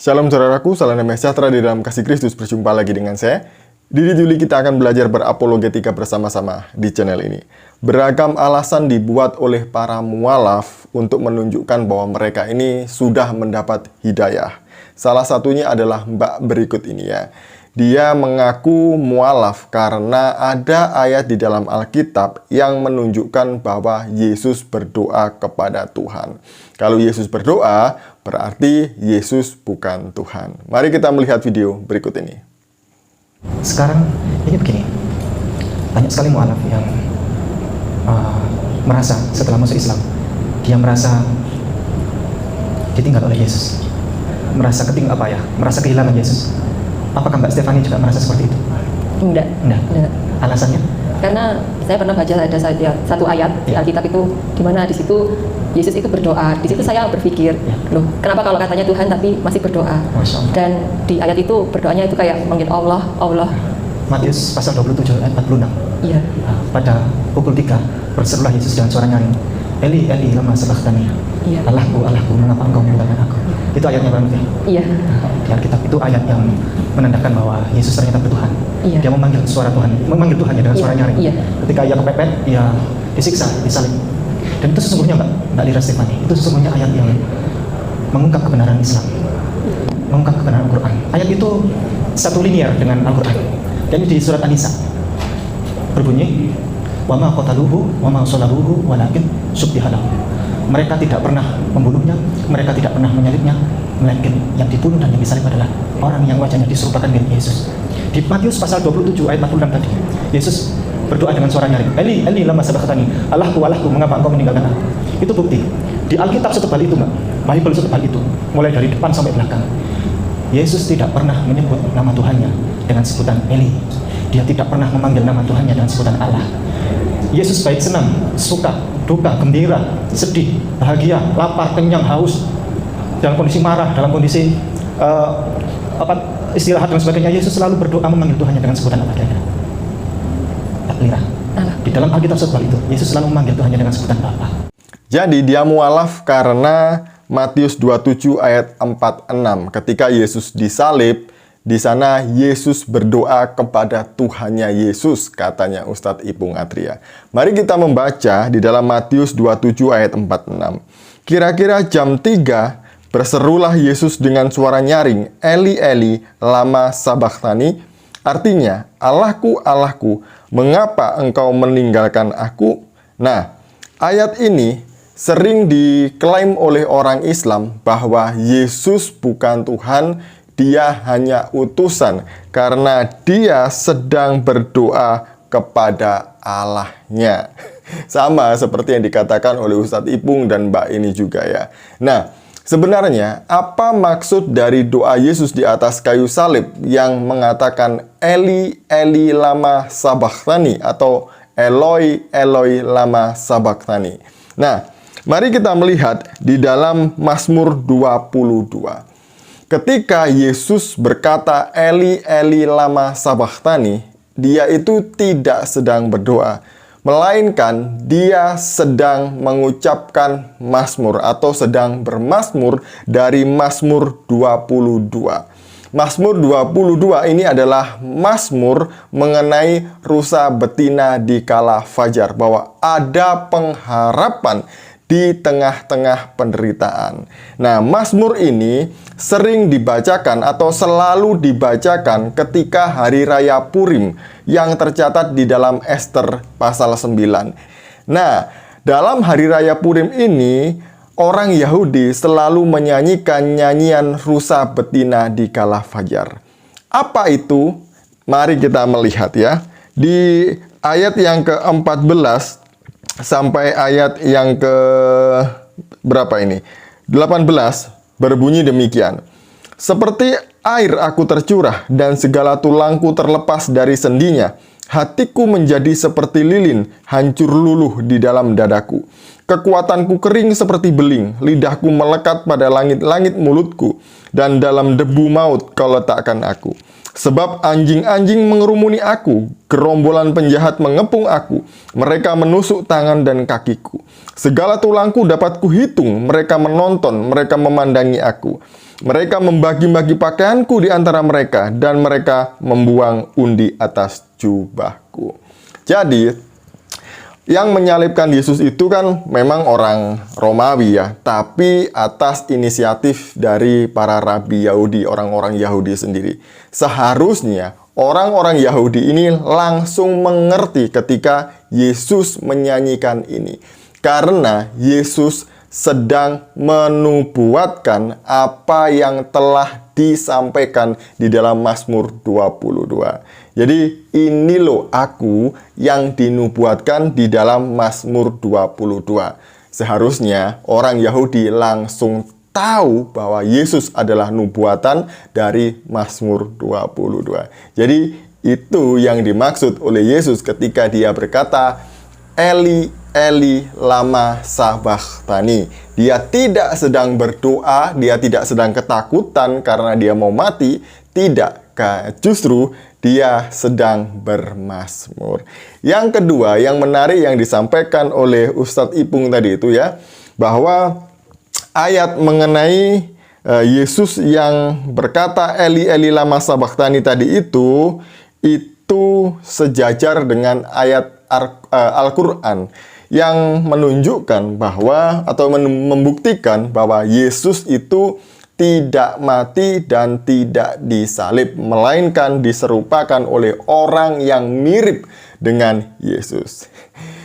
Shalom saudaraku, salam damai sejahtera di dalam kasih Kristus. Berjumpa lagi dengan saya, Didi Juli. Kita akan belajar berapologetika bersama-sama di channel ini. Beragam alasan dibuat oleh para mualaf untuk menunjukkan bahwa mereka ini sudah mendapat hidayah. Salah satunya adalah mbak berikut ini ya. Dia mengaku mualaf karena ada ayat di dalam Alkitab yang menunjukkan bahwa Yesus berdoa kepada Tuhan. Kalau Yesus berdoa, berarti Yesus bukan Tuhan. Mari kita melihat video berikut ini. Sekarang ini begini, banyak sekali mualaf yang merasa setelah masuk Islam, dia merasa ditinggal oleh Yesus, merasa merasa kehilangan Yesus. Apakah Mbak Stefani juga merasa seperti itu? Enggak. Alasannya? Karena saya pernah baca ada satu ayat di Alkitab itu, di mana di situ Yesus itu berdoa. Di situ saya berpikir, loh, kenapa kalau katanya Tuhan tapi masih berdoa? Dan di ayat itu berdoanya itu kayak manggil Allah, Allah. Matius pasal 27 ayat 46. Iya. Pada pukul 3 berserulah Yesus dengan suara nyaring, Eli, Eli, lama sabachthani. Iya. Allahku, Allahku, mengapa engkau meninggalkan aku? Itu ayatnya berarti. Iya. Di Alkitab itu ayat yang menandakan bahwa Yesus ternyata bertuhan. Iya. Dia memanggil suara Tuhan, memanggil Tuhan dengan suara nyaring. Iya. Ketika ia kepepet, ia disiksa, disalib. Dan itu sesungguhnya Mbak Lira Stefani, itu sesungguhnya ayat yang mengungkap kebenaran Islam, mengungkap kebenaran Al-Quran. Ayat itu satu linear dengan Al-Quran. Dan di surat An-Nisa berbunyi, wa ma qataluhu wa ma salabuhu walakin syubbiha lahu. Mereka tidak pernah membunuhnya, mereka tidak pernah menyalibnya, melainkan yang dibunuh dan yang disalib adalah orang yang wajahnya diserupakan dengan Yesus. Di Matius pasal 27 ayat 46 tadi, Yesus berdoa dengan suara nyaring, Eli, Eli, lama sabachthani. Allahku, Allahku, mengapa engkau meninggalkan aku? Itu bukti. Di Alkitab setebal itu, Mbak, Bible setebal itu, mulai dari depan sampai belakang, Yesus tidak pernah menyebut nama Tuhannya dengan sebutan Eli. Dia tidak pernah memanggil nama Tuhannya dengan sebutan Allah. Yesus baik senang, suka, duka, gembira, sedih, bahagia, lapar, kenyang, haus, dalam kondisi marah, dalam kondisi istirahat dan sebagainya, Yesus selalu berdoa memanggil Tuhannya dengan sebutan apa kira-kira? Lira. Di dalam Alkitab setebal itu, Yesus selalu memanggil Tuhannya dengan sebutan Bapa. Jadi dia mualaf karena Matius 27 ayat 46. Ketika Yesus disalib, di sana Yesus berdoa kepada Tuhannya Yesus, katanya Ustadz Ipung Atria. Mari kita membaca di dalam Matius 27 ayat 46. Kira-kira jam 3 berserulah Yesus dengan suara nyaring, Eli, Eli, lama sabachthani. Artinya, Allahku, Allahku, mengapa engkau meninggalkan aku? Nah, ayat ini sering diklaim oleh orang Islam bahwa Yesus bukan Tuhan, dia hanya utusan karena dia sedang berdoa kepada Allahnya. Sama seperti yang dikatakan oleh Ustadz Ipung dan Mbak ini juga ya. Nah, sebenarnya apa maksud dari doa Yesus di atas kayu salib yang mengatakan Eli, Eli, lama sabachthani atau Eloi, Eloi, lama sabachthani? Nah, mari kita melihat di dalam Mazmur 22. Ketika Yesus berkata Eli, Eli, lama sabachthani, dia itu tidak sedang berdoa, melainkan dia sedang mengucapkan mazmur atau sedang bermazmur dari Mazmur 22. Mazmur 22 ini adalah mazmur mengenai rusa betina di kala fajar, bahwa ada pengharapan di tengah-tengah penderitaan. Nah, mazmur ini sering dibacakan atau selalu dibacakan ketika hari raya Purim yang tercatat di dalam Ester pasal 9. Nah, dalam hari raya Purim ini, orang Yahudi selalu menyanyikan nyanyian rusa betina di kala fajar. Apa itu? Mari kita melihat ya. Di ayat yang ke-14 sampai ayat yang ke berapa ini? 18 berbunyi demikian. Seperti air aku tercurah dan segala tulangku terlepas dari sendinya. Hatiku menjadi seperti lilin, hancur luluh di dalam dadaku. Kekuatanku kering seperti beling, lidahku melekat pada langit-langit mulutku, dan dalam debu maut kau letakkan aku. Sebab anjing-anjing mengerumuni aku, gerombolan penjahat mengepung aku, mereka menusuk tangan dan kakiku. Segala tulangku dapat kuhitung, mereka menonton, mereka memandangi aku. Mereka membagi-bagi pakaianku di antara mereka, dan mereka membuang undi atas jubahku. Jadi, yang menyalibkan Yesus itu kan memang orang Romawi ya, tapi atas inisiatif dari para rabi Yahudi, orang-orang Yahudi sendiri. Seharusnya orang-orang Yahudi ini langsung mengerti ketika Yesus menyanyikan ini. Karena Yesus sedang menubuatkan apa yang telah disampaikan di dalam Mazmur 22. Jadi ini loh aku yang dinubuatkan di dalam Mazmur 22. Seharusnya orang Yahudi langsung tahu bahwa Yesus adalah nubuatan dari Mazmur 22. Jadi itu yang dimaksud oleh Yesus ketika dia berkata, Eli, Eli, lama sabachthani. Dia tidak sedang berdoa, dia tidak sedang ketakutan karena dia mau mati. Tidak, justru dia sedang bermazmur. Yang kedua, yang menarik yang disampaikan oleh Ustadz Ipung tadi itu ya, bahwa ayat mengenai Yesus yang berkata Eli, Eli, lama sabachthani tadi itu sejajar dengan ayat Al-Quran yang menunjukkan bahwa atau membuktikan bahwa Yesus itu tidak mati dan tidak disalib, melainkan diserupakan oleh orang yang mirip dengan Yesus.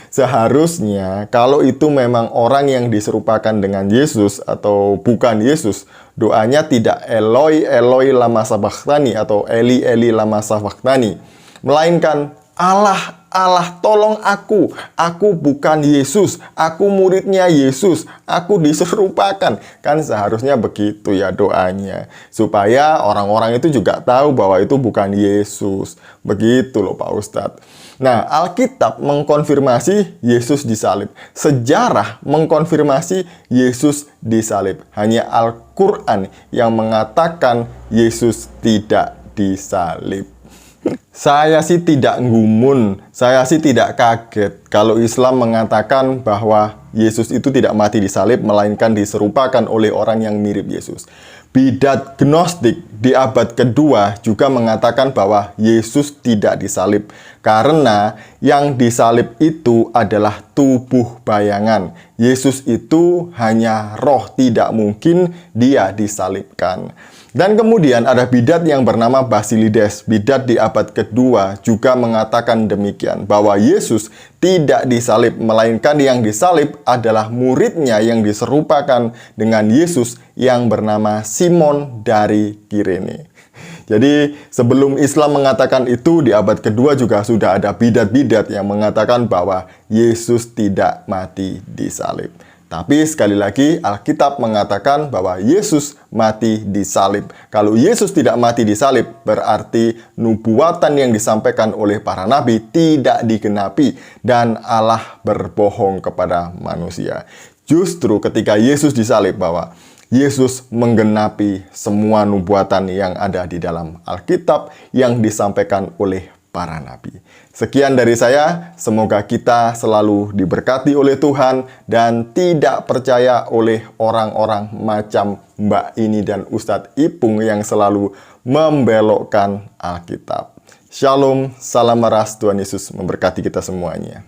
Seharusnya kalau itu memang orang yang diserupakan dengan Yesus atau bukan Yesus, doanya tidak Eloi, Eloi lama sabachthani atau Eli, Eli lama sabachthani, melainkan Allah, Allah tolong aku bukan Yesus, aku muridnya Yesus, aku diserupakan. Kan seharusnya begitu ya doanya, supaya orang-orang itu juga tahu bahwa itu bukan Yesus. Begitu loh Pak Ustadz. Nah, Alkitab mengkonfirmasi Yesus disalib. Sejarah mengkonfirmasi Yesus disalib. Hanya Al-Quran yang mengatakan Yesus tidak disalib. Saya sih tidak ngumun, saya sih tidak kaget kalau Islam mengatakan bahwa Yesus itu tidak mati disalib, melainkan diserupakan oleh orang yang mirip Yesus. Bidat Gnostik di abad kedua juga mengatakan bahwa Yesus tidak disalib, karena yang disalib itu adalah tubuh bayangan. Yesus itu hanya roh, tidak mungkin dia disalibkan. Dan kemudian ada bidat yang bernama Basilides. Bidat di abad kedua juga mengatakan demikian, bahwa Yesus tidak disalib, melainkan yang disalib adalah muridnya yang diserupakan dengan Yesus yang bernama Simon dari Kirene. Jadi sebelum Islam mengatakan itu, di abad kedua juga sudah ada bidat-bidat yang mengatakan bahwa Yesus tidak mati disalib. Tapi sekali lagi Alkitab mengatakan bahwa Yesus mati disalib. Kalau Yesus tidak mati disalib, berarti nubuatan yang disampaikan oleh para nabi tidak digenapi dan Allah berbohong kepada manusia. Justru ketika Yesus disalib, bahwa Yesus menggenapi semua nubuatan yang ada di dalam Alkitab yang disampaikan oleh para nabi. Sekian dari saya, semoga kita selalu diberkati oleh Tuhan dan tidak percaya oleh orang-orang macam Mbak Ini dan Ustadz Ipung yang selalu membelokkan Alkitab. Shalom, salam meras, Tuhan Yesus memberkati kita semuanya.